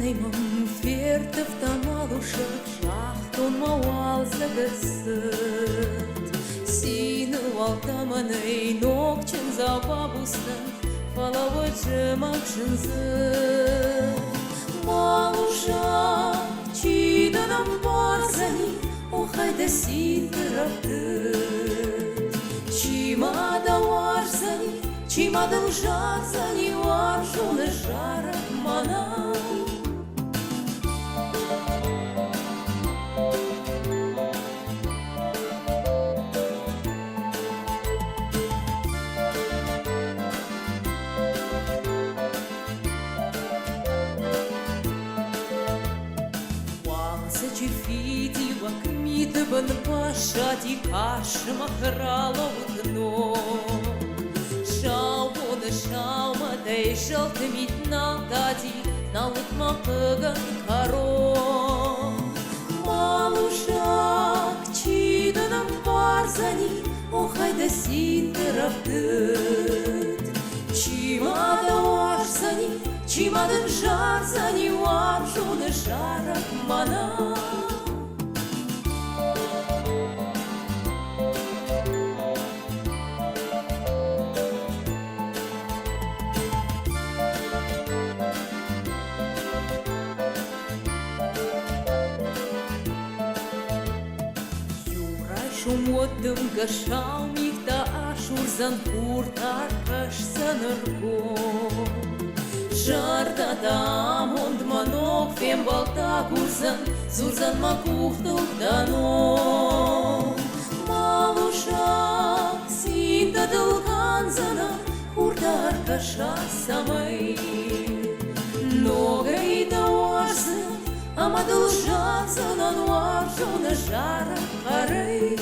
Neyman fiertif tamalushak shachton mawal zagasat Sinu altamanay nokchin zababustan Falawajmak shanzat Malushak chidanam barzani Охайда синдрахтат Чимада варзани Чимадан жарзани Варжуны жарах манам Чефиди вакмит бан пашати кашма храло дно Шалбон шалма дей шалтмит нагати налыкма пыган каро Малушак чиданам барзани Охайда синдыравдыт Чимада варзани Чимадан жарзани Варжуны жарах манам Шумодым гашал михта ашурзан куртар кашсанырго Жарда дамонд манок фем балта курзан Зурзан макухтыл дано Малушак синда дылганзана Куртар каша самай Ногай да варзан Амадыл жазынан варжуны жара қарай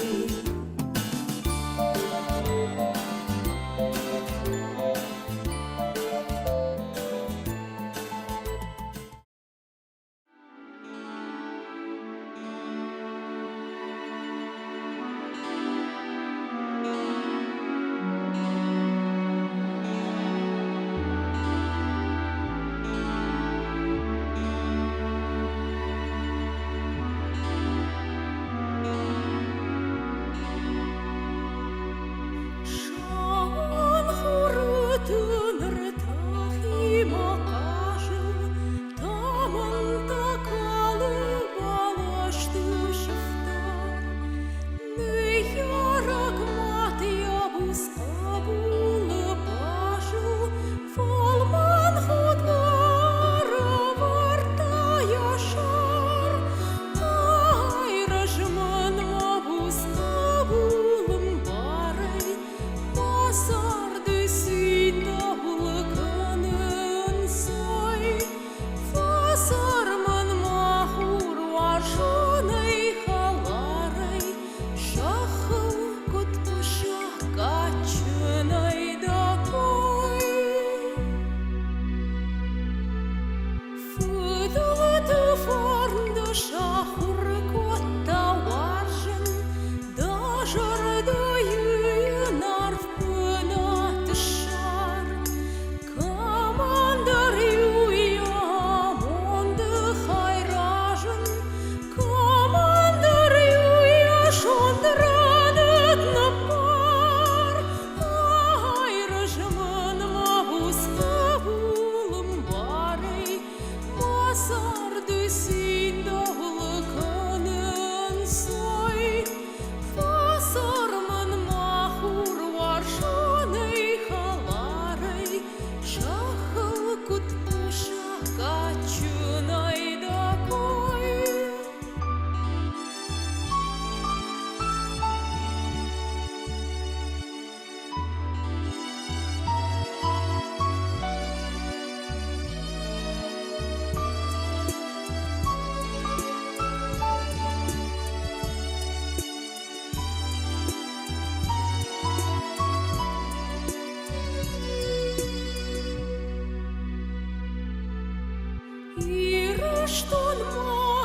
Что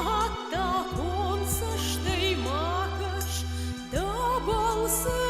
мата, он со штей макаш, да балса